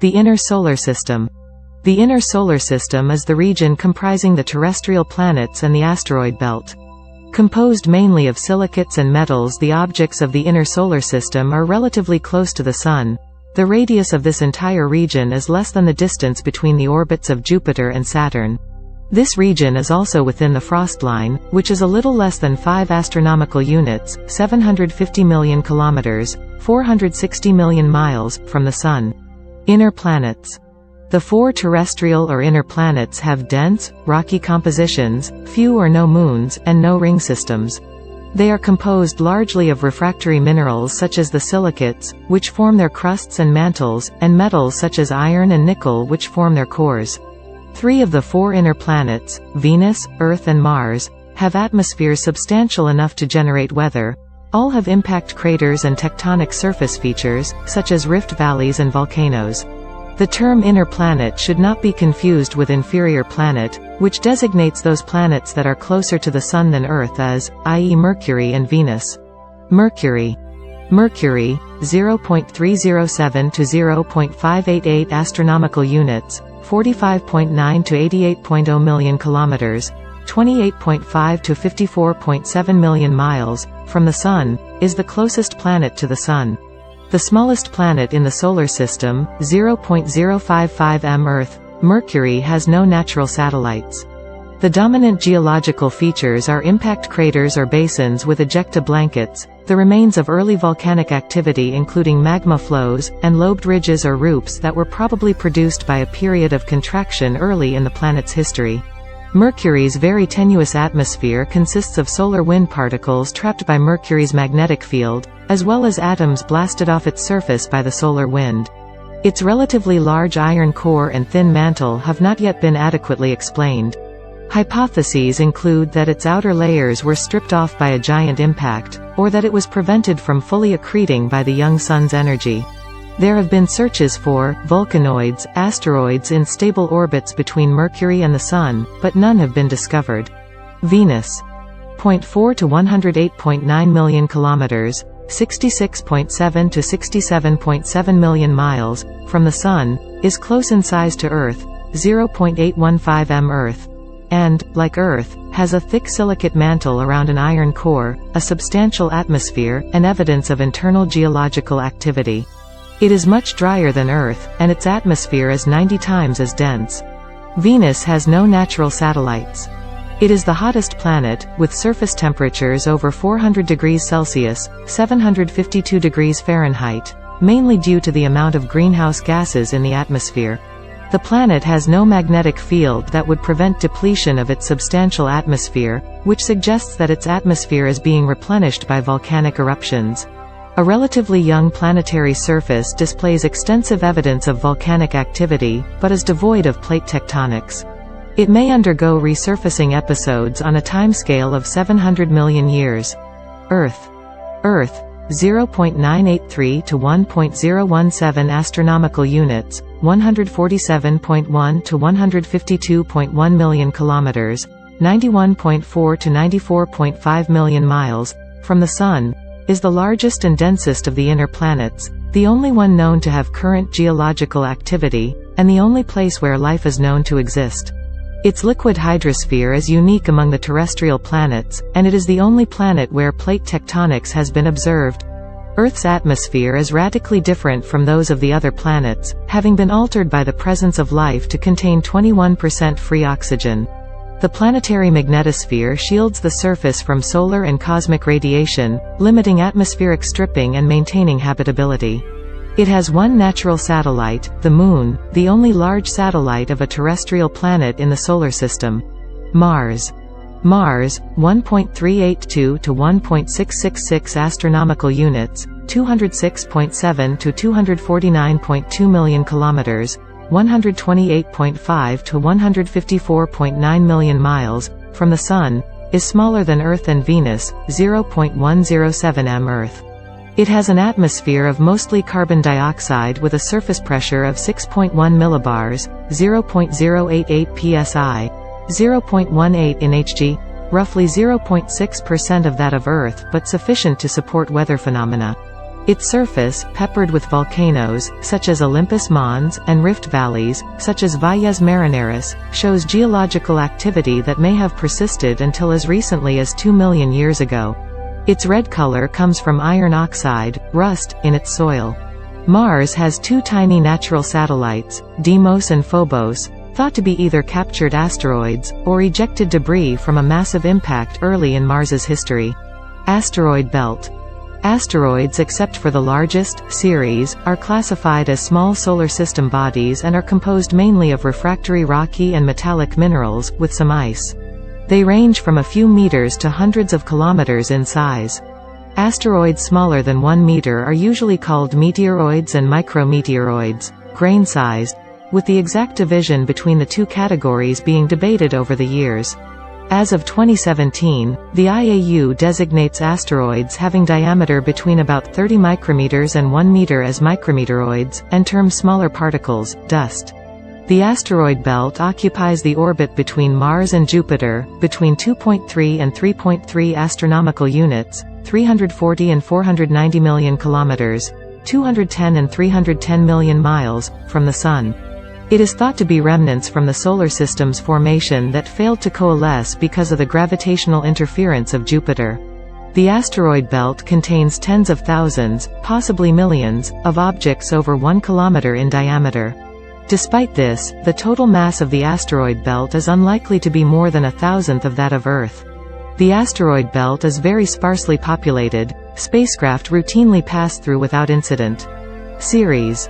The inner solar system. The inner solar system is the region comprising the terrestrial planets and the asteroid belt. Composed mainly of silicates and metals, the objects of the inner solar system are relatively close to the Sun. The radius of this entire region is less than the distance between the orbits of Jupiter and Saturn. This region is also within the frost line, which is a little less than 5 astronomical units, 750 million kilometers, 460 million miles, from the Sun. Inner planets. The 4 terrestrial or inner planets have dense, rocky compositions, few or no moons, and no ring systems. They are composed largely of refractory minerals such as the silicates, which form their crusts and mantles, and metals such as iron and nickel, which form their cores. 3 of the 4 inner planets, Venus, Earth and Mars, have atmospheres substantial enough to generate weather. All have impact craters and tectonic surface features, such as rift valleys and volcanoes. The term inner planet should not be confused with inferior planet, which designates those planets that are closer to the Sun than Earth as, i.e. Mercury and Venus. Mercury. Mercury, 0.307 to 0.588 astronomical units, 45.9 to 88.0 million kilometers, 28.5 to 54.7 million miles, from the Sun, is the closest planet to the Sun. The smallest planet in the Solar System, 0.055 m Earth, Mercury, has no natural satellites. The dominant geological features are impact craters or basins with ejecta blankets, the remains of early volcanic activity including magma flows, and lobed ridges or roops that were probably produced by a period of contraction early in the planet's history. Mercury's very tenuous atmosphere consists of solar wind particles trapped by Mercury's magnetic field, as well as atoms blasted off its surface by the solar wind. Its relatively large iron core and thin mantle have not yet been adequately explained. Hypotheses include that its outer layers were stripped off by a giant impact, or that it was prevented from fully accreting by the young Sun's energy. There have been searches for volcanoids, asteroids in stable orbits between Mercury and the Sun, but none have been discovered. Venus. 0.4 to 108.9 million kilometers, 66.7 to 67.7 million miles, from the Sun, is close in size to Earth, 0.815 m Earth, and, like Earth, has a thick silicate mantle around an iron core, a substantial atmosphere, and evidence of internal geological activity. It is much drier than Earth, and its atmosphere is 90 times as dense. Venus has no natural satellites. It is the hottest planet, with surface temperatures over 400 degrees Celsius, 752 degrees Fahrenheit, mainly due to the amount of greenhouse gases in the atmosphere. The planet has no magnetic field that would prevent depletion of its substantial atmosphere, which suggests that its atmosphere is being replenished by volcanic eruptions. A relatively young planetary surface displays extensive evidence of volcanic activity, but is devoid of plate tectonics. It may undergo resurfacing episodes on a timescale of 700 million years. Earth. Earth, 0.983 to 1.017 astronomical units, 147.1 to 152.1 million kilometers, 91.4 to 94.5 million miles, from the Sun, is the largest and densest of the inner planets, the only one known to have current geological activity, and the only place where life is known to exist. Its liquid hydrosphere is unique among the terrestrial planets, and it is the only planet where plate tectonics has been observed. Earth's atmosphere is radically different from those of the other planets, having been altered by the presence of life to contain 21% free oxygen. The planetary magnetosphere shields the surface from solar and cosmic radiation, limiting atmospheric stripping and maintaining habitability. It has one natural satellite, the Moon, the only large satellite of a terrestrial planet in the Solar System. Mars. Mars, 1.382 to 1.666 astronomical units, 206.7 to 249.2 million kilometers, 128.5 to 154.9 million miles, from the Sun, is smaller than Earth and Venus, 0.107 m Earth. It has an atmosphere of mostly carbon dioxide with a surface pressure of 6.1 millibars, 0.088 psi, 0.18 in Hg, roughly 0.6% of that of Earth but sufficient to support weather phenomena. Its surface, peppered with volcanoes, such as Olympus Mons, and rift valleys, such as Valles Marineris, shows geological activity that may have persisted until as recently as 2 million years ago. Its red color comes from iron oxide, rust, in its soil. Mars has two tiny natural satellites, Deimos and Phobos, thought to be either captured asteroids, or ejected debris from a massive impact early in Mars's history. Asteroid belt. Asteroids, except for the largest, Ceres, are classified as small solar system bodies and are composed mainly of refractory rocky and metallic minerals, with some ice. They range from a few meters to hundreds of kilometers in size. Asteroids smaller than 1 meter are usually called meteoroids and micrometeoroids, grain-sized, with the exact division between the two categories being debated over the years. As of 2017, the IAU designates asteroids having diameter between about 30 micrometers and 1 meter as micrometeoroids, and terms smaller particles, dust. The asteroid belt occupies the orbit between Mars and Jupiter, between 2.3 and 3.3 astronomical units, 340 and 490 million kilometers, 210 and 310 million miles, from the Sun. It is thought to be remnants from the Solar System's formation that failed to coalesce because of the gravitational interference of Jupiter. The asteroid belt contains tens of thousands, possibly millions, of objects over 1 kilometer in diameter. Despite this, the total mass of the asteroid belt is unlikely to be more than 1,000th of that of Earth. The asteroid belt is very sparsely populated. Spacecraft routinely pass through without incident. Ceres.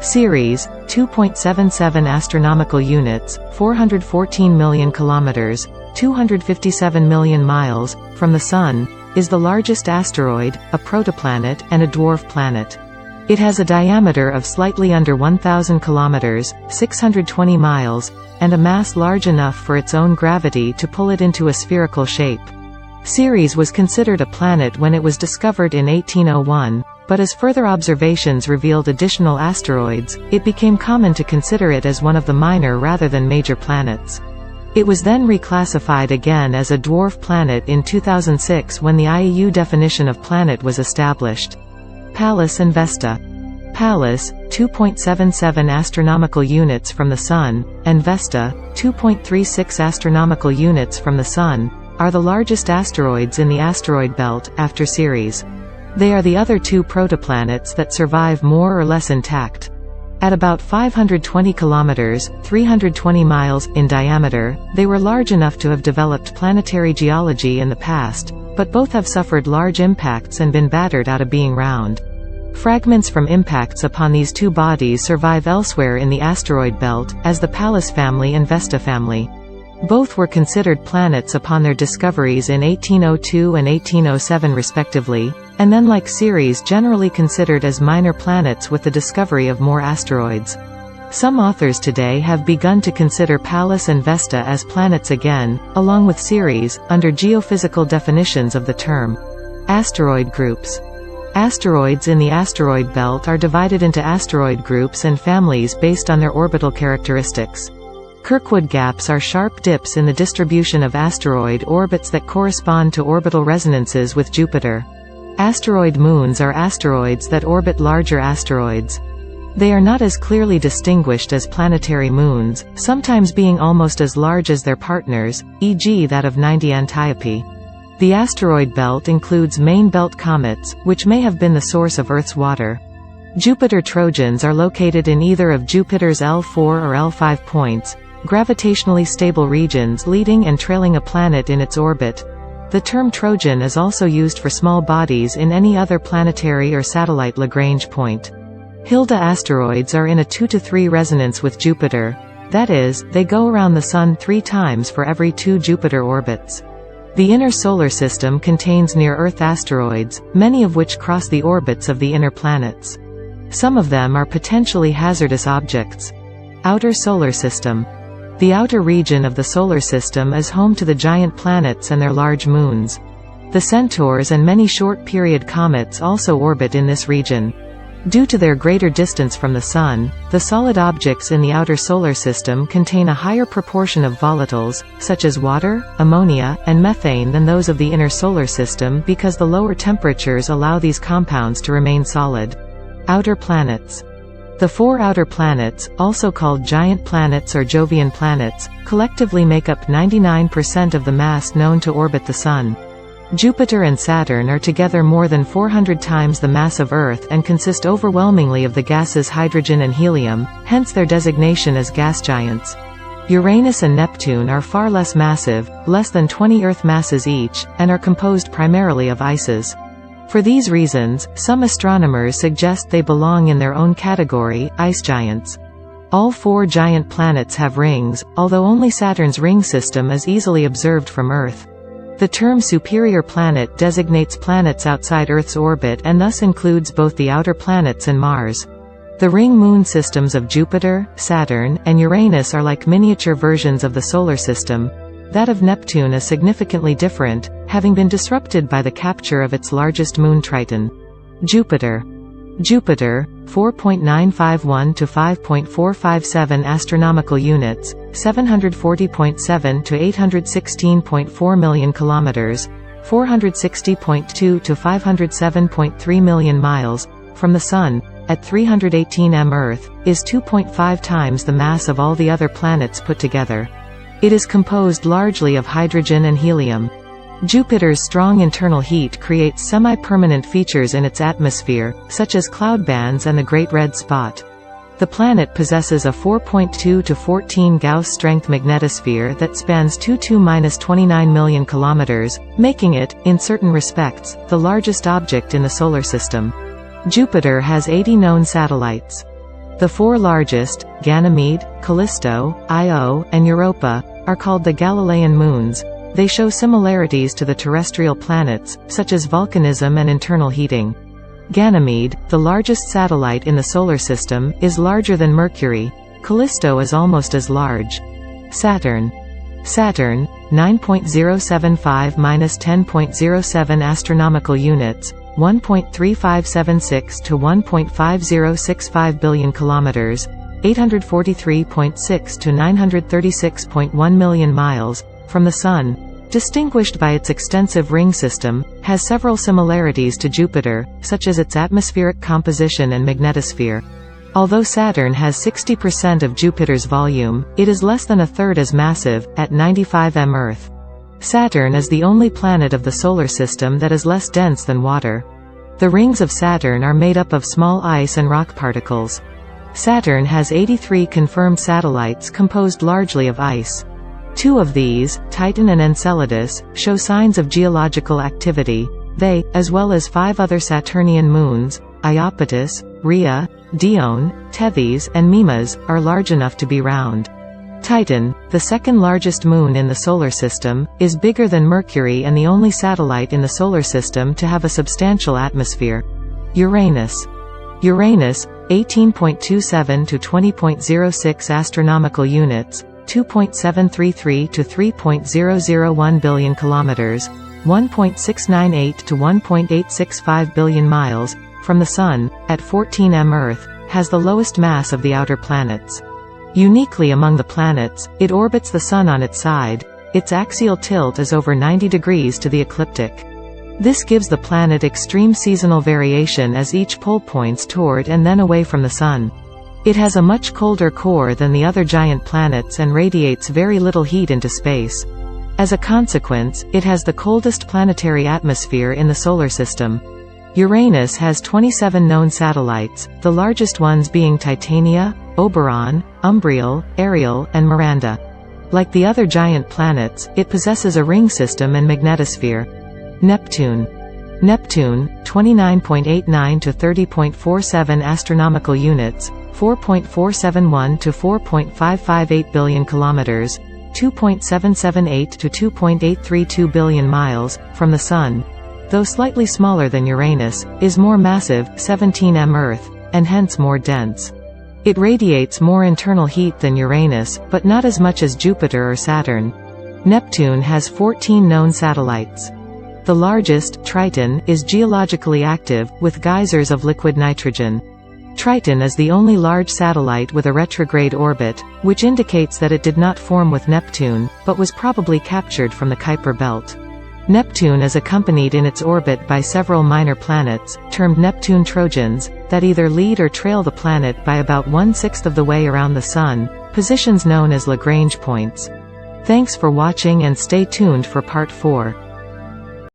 2.77 astronomical units, 414 million kilometers, 257 million miles, from the Sun, is the largest asteroid, a protoplanet, and a dwarf planet. It has a diameter of slightly under 1,000 kilometers, 620 miles, and a mass large enough for its own gravity to pull it into a spherical shape. Ceres was considered a planet when it was discovered in 1801, but as further observations revealed additional asteroids, it became common to consider it as one of the minor rather than major planets. It was then reclassified again as a dwarf planet in 2006 when the IAU definition of planet was established. Pallas and Vesta. Pallas, 2.77 astronomical units from the Sun, and Vesta, 2.36 astronomical units from the Sun, are the largest asteroids in the asteroid belt, after Ceres. They are the other two protoplanets that survive more or less intact. At about 520 kilometers, 320 miles, in diameter, they were large enough to have developed planetary geology in the past, but both have suffered large impacts and been battered out of being round. Fragments from impacts upon these two bodies survive elsewhere in the asteroid belt, as the Pallas family and Vesta family. Both were considered planets upon their discoveries in 1802 and 1807 respectively, and then like Ceres generally considered as minor planets with the discovery of more asteroids. Some authors today have begun to consider Pallas and Vesta as planets again, along with Ceres, under geophysical definitions of the term. Asteroid groups. Asteroids in the asteroid belt are divided into asteroid groups and families based on their orbital characteristics. Kirkwood gaps are sharp dips in the distribution of asteroid orbits that correspond to orbital resonances with Jupiter. Asteroid moons are asteroids that orbit larger asteroids. They are not as clearly distinguished as planetary moons, sometimes being almost as large as their partners, e.g. that of 90 Antiope. The asteroid belt includes main belt comets, which may have been the source of Earth's water. Jupiter Trojans are located in either of Jupiter's L4 or L5 points, gravitationally stable regions leading and trailing a planet in its orbit. The term Trojan is also used for small bodies in any other planetary or satellite Lagrange point. Hilda asteroids are in a 2 to 3 resonance with Jupiter. That is, they go around the Sun 3 times for every 2 Jupiter orbits. The inner solar system contains near-Earth asteroids, many of which cross the orbits of the inner planets. Some of them are potentially hazardous objects. Outer solar system. The outer region of the Solar System is home to the giant planets and their large moons. The Centaurs and many short-period comets also orbit in this region. Due to their greater distance from the Sun, the solid objects in the outer solar system contain a higher proportion of volatiles, such as water, ammonia, and methane than those of the inner solar system because the lower temperatures allow these compounds to remain solid. Outer planets. The 4 outer planets, also called giant planets or Jovian planets, collectively make up 99% of the mass known to orbit the Sun. Jupiter and Saturn are together more than 400 times the mass of Earth and consist overwhelmingly of the gases hydrogen and helium, hence their designation as gas giants. Uranus and Neptune are far less massive, less than 20 Earth masses each, and are composed primarily of ices. For these reasons, some astronomers suggest they belong in their own category, ice giants. All 4 giant planets have rings, although only Saturn's ring system is easily observed from Earth. The term superior planet designates planets outside Earth's orbit and thus includes both the outer planets and Mars. The ring moon systems of Jupiter, Saturn, and Uranus are like miniature versions of the Solar System. That of Neptune is significantly different, having been disrupted by the capture of its largest moon Triton. Jupiter. Jupiter, 4.951 to 5.457 astronomical units, 740.7 to 816.4 million kilometers, 460.2 to 507.3 million miles, from the Sun, at 318 m Earth, is 2.5 times the mass of all the other planets put together. It is composed largely of hydrogen and helium. Jupiter's strong internal heat creates semi-permanent features in its atmosphere, such as cloud bands and the Great Red Spot. The planet possesses a 4.2 to 14 Gauss-strength magnetosphere that spans 22–29 million kilometers, making it, in certain respects, the largest object in the Solar System. Jupiter has 80 known satellites. The 4 largest, Ganymede, Callisto, Io, and Europa, are called the Galilean moons. They show similarities to the terrestrial planets, such as volcanism and internal heating. Ganymede, the largest satellite in the Solar System, is larger than Mercury. Callisto is almost as large. Saturn. Saturn, 9.075–10.07 astronomical units, 1.3576 to 1.5065 billion kilometers, 843.6 to 936.1 million miles, from the Sun, distinguished by its extensive ring system, has several similarities to Jupiter, such as its atmospheric composition and magnetosphere. Although Saturn has 60% of Jupiter's volume, it is less than a third as massive, at 95 m Earth. Saturn is the only planet of the Solar System that is less dense than water. The rings of Saturn are made up of small ice and rock particles. Saturn has 83 confirmed satellites composed largely of ice. 2 of these, Titan and Enceladus, show signs of geological activity. They, as well as 5 other Saturnian moons, Iapetus, Rhea, Dione, Tethys, and Mimas, are large enough to be round. Titan, the second largest moon in the Solar System, is bigger than Mercury and the only satellite in the Solar System to have a substantial atmosphere. Uranus. Uranus, 18.27 to 20.06 astronomical units, 2.733 to 3.001 billion kilometers, 1.698 to 1.865 billion miles, from the Sun, at 14 m Earth, has the lowest mass of the outer planets. Uniquely among the planets, it orbits the Sun on its side. Its axial tilt is over 90 degrees to the ecliptic. This gives the planet extreme seasonal variation as each pole points toward and then away from the Sun. It has a much colder core than the other giant planets and radiates very little heat into space. As a consequence, it has the coldest planetary atmosphere in the Solar System. Uranus has 27 known satellites, the largest ones being Titania, Oberon, Umbriel, Ariel, and Miranda. Like the other giant planets, it possesses a ring system and magnetosphere. Neptune. Neptune, 29.89 to 30.47 astronomical units, 4.471 to 4.558 billion kilometers, 2.778 to 2.832 billion miles, from the Sun. Though slightly smaller than Uranus, is more massive, 17 m Earth, and hence more dense. It radiates more internal heat than Uranus, but not as much as Jupiter or Saturn. Neptune has 14 known satellites. The largest, Triton, is geologically active, with geysers of liquid nitrogen. Triton is the only large satellite with a retrograde orbit, which indicates that it did not form with Neptune, but was probably captured from the Kuiper belt. Neptune is accompanied in its orbit by several minor planets, termed Neptune Trojans, that either lead or trail the planet by about 1/6 of the way around the Sun, positions known as Lagrange points. Thanks for watching and stay tuned for Part 4.